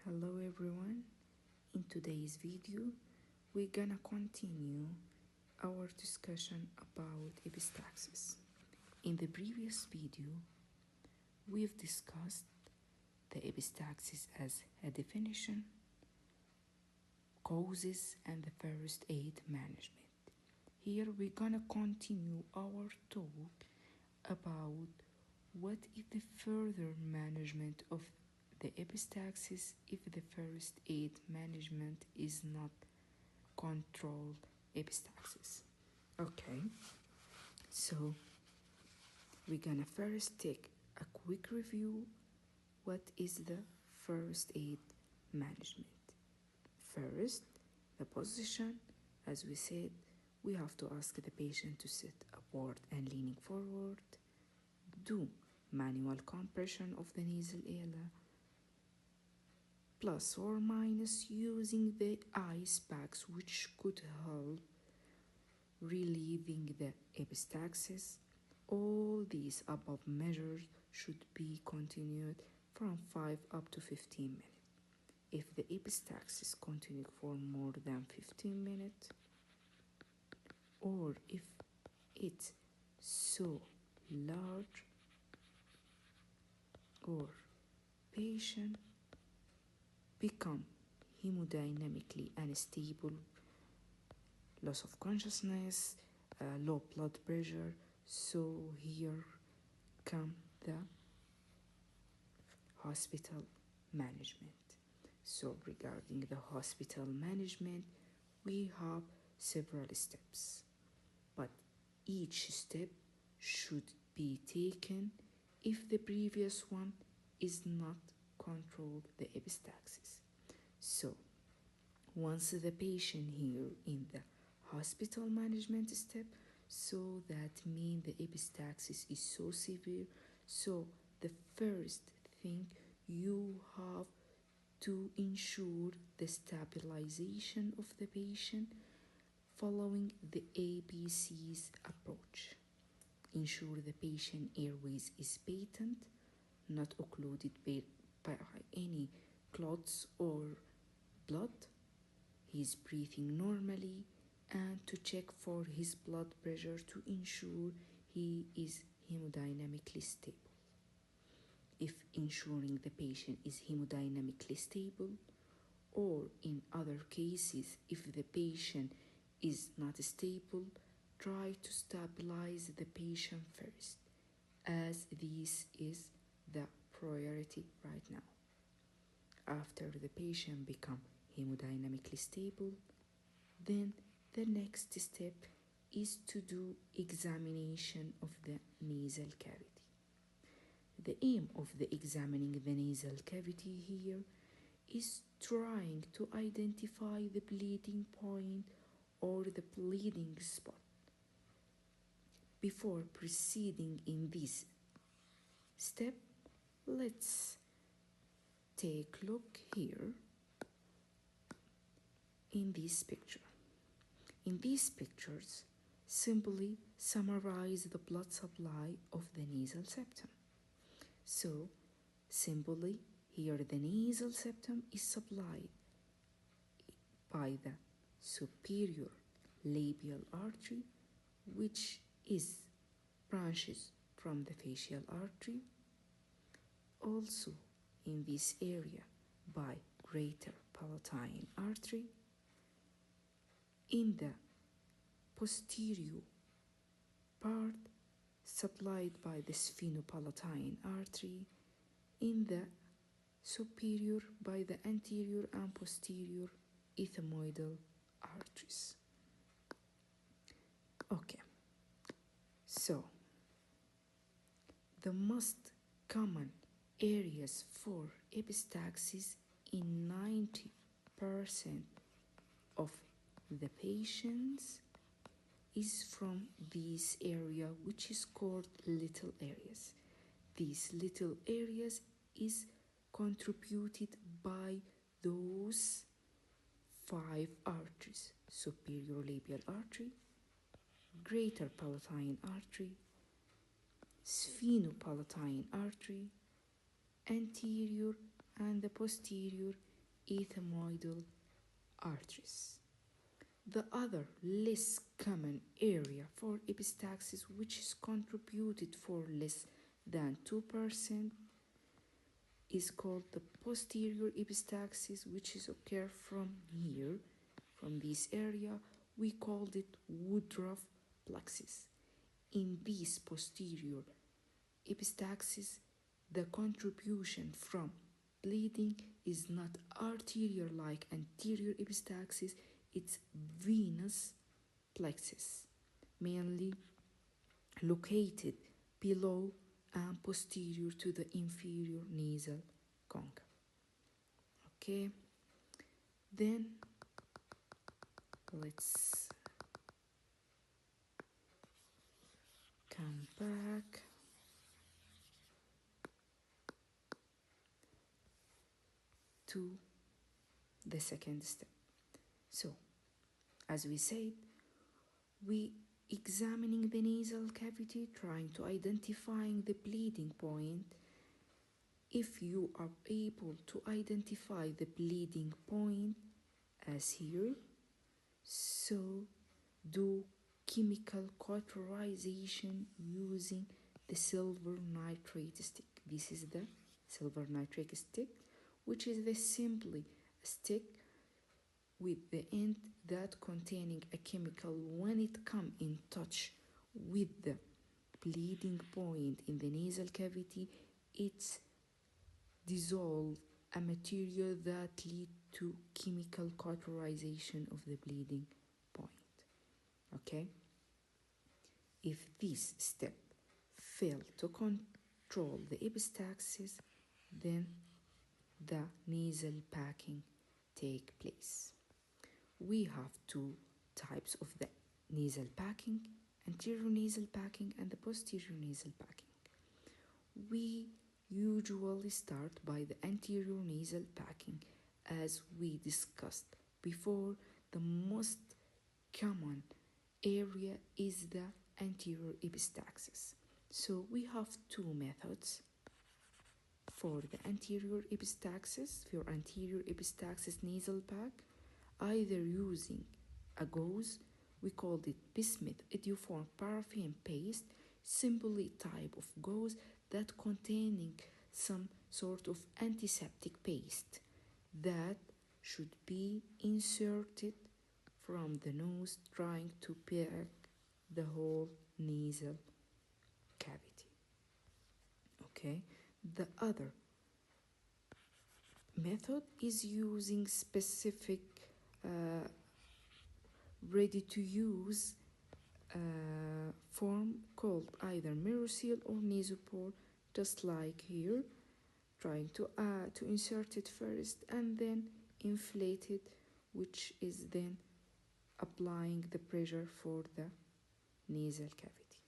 Hello everyone, in today's video we're gonna continue our discussion about epistaxis. In the previous video we've discussed the epistaxis as a definition, causes and the first aid management. Here we're gonna continue our talk about what is the further management of the epistaxis if the first aid management is not controlled epistaxis. Okay, so we're gonna first take a quick review. What is the first aid management? First, the position. As we said, we have to ask the patient to sit upward and leaning forward. Do manual compression of the nasal area, plus or minus using the ice packs, which could help relieving the epistaxis. All these above measures should be continued from 5 up to 15 minutes. If the epistaxis continues for more than 15 minutes, or if it's so large or patient become hemodynamically unstable, loss of consciousness, low blood pressure, so here come the hospital management. So regarding the hospital management, we have several steps, but each step should be taken if the previous one is not controlled the epistaxis. So once the patient here in the hospital management step, so that means the epistaxis is so severe, so the first thing you have to ensure the stabilization of the patient following the ABC's approach. Ensure the patient airways is patent, not occluded by any clots or blood. He is breathing normally, and to check for his blood pressure to ensure he is hemodynamically stable. If ensuring the patient is hemodynamically stable, or in other cases if the patient is not stable, try to stabilize the patient first, as this is the priority right now. After the patient become hemodynamically stable, then the next step is to do examination of the nasal cavity. The aim of the examining the nasal cavity here is trying to identify the bleeding point or the bleeding spot. Before proceeding in this step, let's take a look here in this picture. In these pictures, simply summarize the blood supply of the nasal septum. So, simply, here the nasal septum is supplied by the superior labial artery, which is branches from the facial artery. Also in this area by greater palatine artery. In the posterior part, supplied by the sphenopalatine artery. In the superior by the anterior and posterior ethmoidal arteries. Okay, so the most common areas for epistaxis in 90% of the patients is from this area, which is called little areas. These little areas is contributed by those 5 arteries: superior labial artery, greater palatine artery, sphenopalatine artery, anterior and the posterior ethmoidal arteries. The other less common area for epistaxis, which is contributed for less than 2%, is called the posterior epistaxis, which is occur from here, from this area. We called it Woodruff plexus. In this posterior epistaxis, the contribution from bleeding is not arterial like anterior epistaxis, it's venous plexus, mainly located below and posterior to the inferior nasal concha. Okay, then let's come back to the second step. So, as we said, we examining the nasal cavity, trying to identifying the bleeding point. If you are able to identify the bleeding point as here, so do chemical cauterization using the silver nitrate stick. This is the silver nitrate stick, which is the simply a stick with the end that containing a chemical. When it come in touch with the bleeding point in the nasal cavity, it's dissolve a material that lead to chemical cauterization of the bleeding point. Okay, if this step fail to control the epistaxis, then the nasal packing take place. We have two types of the nasal packing: anterior nasal packing and the posterior nasal packing. We usually start by the anterior nasal packing. As we discussed before, the most common area is the anterior epistaxis. So we have two methods for the anterior epistaxis, for anterior epistaxis nasal pack, either using a gauze, we called it bismuth idioform paraffin paste, simply type of gauze that containing some sort of antiseptic paste that should be inserted from the nose, trying to pack the whole nasal cavity. Okay, the other method is using specific ready to use form called either Meroseal or Nasopore, just like here, trying to insert it first and then inflate it, which is then applying the pressure for the nasal cavity.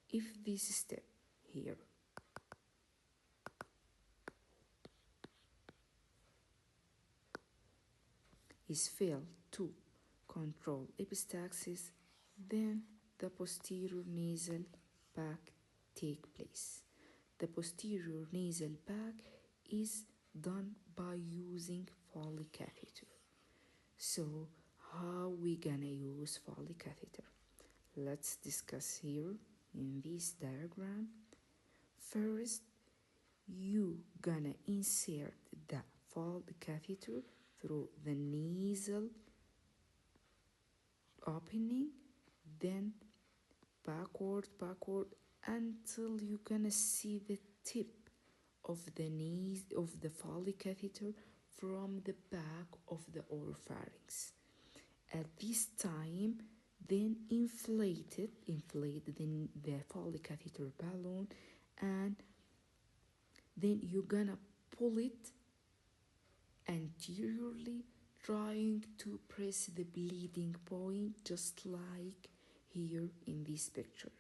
If this step here is failed to control epistaxis, then the posterior nasal pack take place. The posterior nasal pack is done by using Foley catheter. So how we gonna use Foley catheter? Let's discuss here in this diagram. First, you gonna insert the Foley catheter through the nasal opening, then backward until you gonna see the tip of the knees of the Foley catheter from the back of the oropharynx. At this time, then inflate the Foley catheter balloon, and then you're gonna pull it anteriorly, trying to press the bleeding point, just like here in this picture.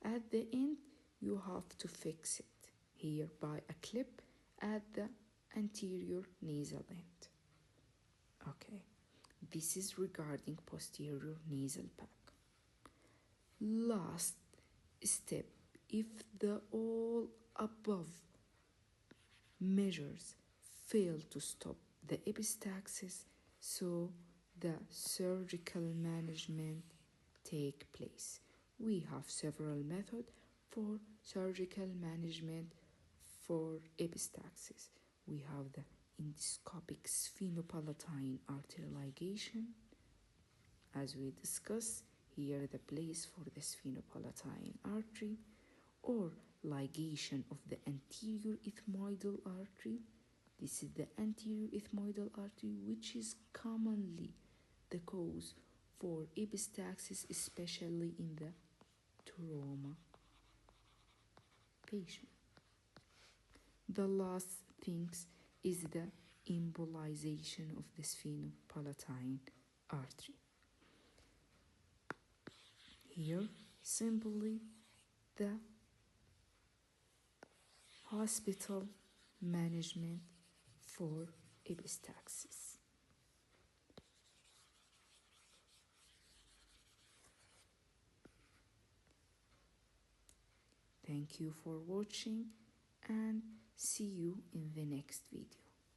At the end, you have to fix it here by a clip at the anterior nasal end. Okay, this is regarding posterior nasal pack. Last step, if the all above measures fail to stop the epistaxis, so the surgical management take place. We have several methods for surgical management for epistaxis. We have the endoscopic sphenopalatine artery ligation. As we discussed, here the place for the sphenopalatine artery, or ligation of the anterior ethmoidal artery. This is the anterior ethmoidal artery, which is commonly the cause for epistaxis, especially in the trauma patient. The last thing is the embolization of the sphenopalatine artery. Here, simply the hospital management for epistaxis. Thank you for watching and see you in the next video.